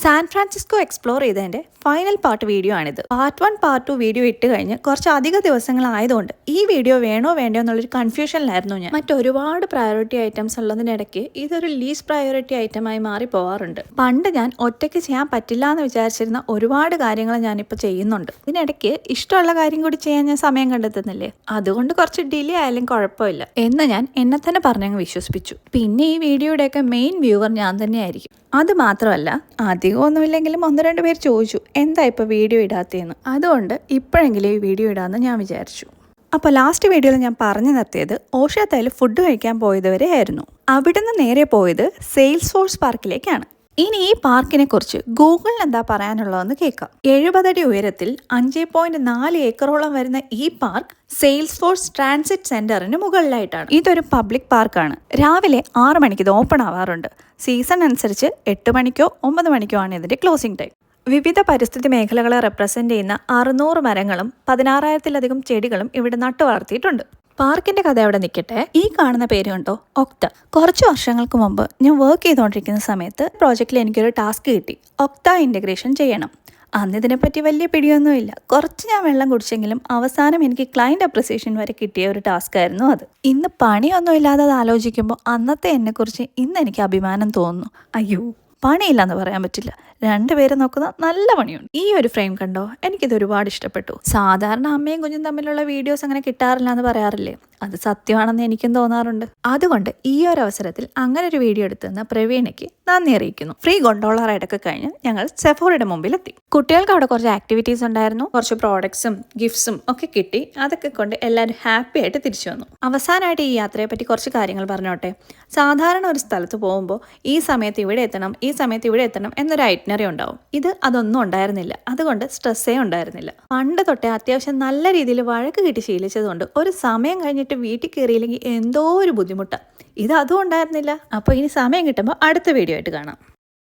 San Francisco explore ചെയ്തതിൻ്റെ final part video ആണിത്. Part 1 part 2 video ഇട്ട് കഴിഞ്ഞ് കുറച്ച് അധിക ദിവസങ്ങളായതുകൊണ്ട് ഈ വീഡിയോ വേണോ വേണ്ടോ എന്നുള്ളൊരു കൺഫ്യൂഷനിലായിരുന്നു ഞാൻ. മറ്റൊരുപാട് പ്രയോറിറ്റി ഐറ്റംസ് ഉള്ളതിനിടയ്ക്ക് ഇതൊരു ലീസ്റ്റ് പ്രയോറിറ്റി ഐറ്റമായി മാറി പോകാറുണ്ട്. പണ്ട് ഞാൻ ഒറ്റയ്ക്ക് ചെയ്യാൻ പറ്റില്ല എന്ന് വിചാരിച്ചിരുന്ന ഒരുപാട് കാര്യങ്ങൾ ഞാനിപ്പോൾ ചെയ്യുന്നുണ്ട്. ഇതിനിടയ്ക്ക് ഇഷ്ടമുള്ള കാര്യം കൂടി ചെയ്യാൻ ഞാൻ സമയം കണ്ടെത്തുന്നില്ലേ, അതുകൊണ്ട് കുറച്ച് ഡിലേ ആയാലും കുഴപ്പമില്ല എന്ന് ഞാൻ എന്നെ തന്നെ പറഞ്ഞങ്ങ് വിശ്വസിപ്പിച്ചു. പിന്നെ ഈ വീഡിയോയുടെയൊക്കെ മെയിൻ വ്യൂവർ ഞാൻ തന്നെയായിരിക്കും. അത് മാത്രമല്ല, അധികമൊന്നുമില്ലെങ്കിലും 1-2 പേര് ചോദിച്ചു എന്താ ഇപ്പോൾ വീഡിയോ ഇടാത്തതെന്ന്. അതുകൊണ്ട് ഇപ്പോഴെങ്കിലും ഈ വീഡിയോ ഇടാമെന്ന് ഞാൻ വിചാരിച്ചു. അപ്പോൾ ലാസ്റ്റ് വീഡിയോയിൽ ഞാൻ പറഞ്ഞു നിർത്തിയത് ഓഷ്യാത്തയിൽ ഫുഡ് കഴിക്കാൻ പോയതുവരെ ആയിരുന്നു. അവിടുന്ന് നേരെ പോയത് സെയിൽസ് ഫോഴ്സ് പാർക്കിലേക്കാണ്. ഇനി ഈ പാർക്കിനെ കുറിച്ച് ഗൂഗിളിന് എന്താ പറയാനുള്ളതെന്ന് കേൾക്കാം. 70 അടി ഉയരത്തിൽ 5.4 ഏക്കറോളം വരുന്ന ഈ പാർക്ക് സെയിൽസ് ഫോഴ്സ് ട്രാൻസിറ്റ് സെന്ററിന് മുകളിലായിട്ടാണ്. ഇതൊരു പബ്ലിക് പാർക്കാണ്. രാവിലെ 6 മണിക്ക് ഇത് ഓപ്പൺ ആവാറുണ്ട്. സീസൺ അനുസരിച്ച് 8 മണിക്കോ 9 മണിക്കോ ആണ് ഇതിന്റെ ക്ലോസിംഗ് ടൈം. വിവിധ പരിസ്ഥിതി മേഖലകളെ റെപ്രസെന്റ് ചെയ്യുന്ന 600 മരങ്ങളും 16,000-ലധികം ചെടികളും ഇവിടെ നട്ടു വളർത്തിയിട്ടുണ്ട്. പാർക്കിന്റെ കഥ അവിടെ നിൽക്കട്ടെ. ഈ കാണുന്ന പേര് കണ്ടോ, ഒക്ത. കുറച്ച് വർഷങ്ങൾക്ക് മുമ്പ് ഞാൻ വർക്ക് ചെയ്തുകൊണ്ടിരിക്കുന്ന സമയത്ത് പ്രോജക്റ്റിൽ എനിക്കൊരു ടാസ്ക് കിട്ടി. ഒക്ത ഇൻ്റഗ്രേഷൻ ചെയ്യണം. അന്ന് ഇതിനെപ്പറ്റി വലിയ പിടിയൊന്നുമില്ല. കുറച്ച് ഞാൻ വെള്ളം കുടിച്ചെങ്കിലും അവസാനം എനിക്ക് ക്ലയൻറ്റ് അപ്രിസിയേഷൻ വരെ കിട്ടിയ ഒരു ടാസ്ക് ആയിരുന്നു അത്. ഇന്ന് പണിയൊന്നും ഇല്ലാതെ അത് ആലോചിക്കുമ്പോൾ അന്നത്തെ എന്നെക്കുറിച്ച് ഇന്ന് എനിക്ക് അഭിമാനം തോന്നുന്നു. അയ്യോ, പണിയില്ലെന്ന് പറയാൻ പറ്റില്ല, 2 പേര് നോക്കുന്ന നല്ല പണിയുണ്ട്. ഈ ഒരു ഫ്രെയിം കണ്ടോ, എനിക്കിത് ഒരുപാട് ഇഷ്ടപ്പെട്ടു. സാധാരണ അമ്മയും കുഞ്ഞും തമ്മിലുള്ള വീഡിയോസ് അങ്ങനെ കിട്ടാറില്ല എന്ന് പറയാറില്ലേ, അത് സത്യമാണെന്ന് എനിക്കും തോന്നാറുണ്ട്. അതുകൊണ്ട് ഈ ഒരു അവസരത്തിൽ അങ്ങനെ ഒരു വീഡിയോ എടുത്തുന്ന പ്രവീണയ്ക്ക് നന്ദി അറിയിക്കുന്നു. ഫ്രീ ഗൊണ്ടോള റൈഡൊക്കെ കഴിഞ്ഞ് ഞങ്ങൾ സെഫോറയുടെ മുമ്പിലെത്തി. കുട്ടികൾക്ക് അവിടെ കുറച്ച് ആക്ടിവിറ്റീസ് ഉണ്ടായിരുന്നു. കുറച്ച് പ്രോഡക്ട്സും ഗിഫ്റ്റ്സും ഒക്കെ കിട്ടി. അതൊക്കെ കൊണ്ട് എല്ലാവരും ഹാപ്പി ആയിട്ട് തിരിച്ചു വന്നു. അവസാനമായിട്ട് ഈ യാത്രയെ പറ്റി കുറച്ച് കാര്യങ്ങൾ പറഞ്ഞോട്ടെ. സാധാരണ ഒരു സ്ഥലത്ത് പോകുമ്പോൾ ഈ സമയത്ത് ഇവിടെ എത്തണം, ഈ സമയത്ത് ഇവിടെ എത്തണം എന്നൊരു ഐറ്റിനറി ഉണ്ടാവും. ഇത് അതൊന്നും ഉണ്ടായിരുന്നില്ല. അതുകൊണ്ട് സ്ട്രെസ്സേ ഉണ്ടായിരുന്നില്ല. പണ്ട് തൊട്ടേ അത്യാവശ്യം നല്ല രീതിയിൽ വഴക്ക് കിട്ടി ശീലിച്ചതുകൊണ്ട് ഒരു സമയം കഴിഞ്ഞിട്ട് വീട്ടിൽ കയറിയില്ലെങ്കിൽ എന്തോ ഒരു ബുദ്ധിമുട്ടാണ്. ഇത് അതും ഉണ്ടായിരുന്നില്ല. അപ്പോൾ ഇനി സമയം കിട്ടുമ്പോൾ അടുത്ത വീഡിയോ ആയിട്ട് കാണാം.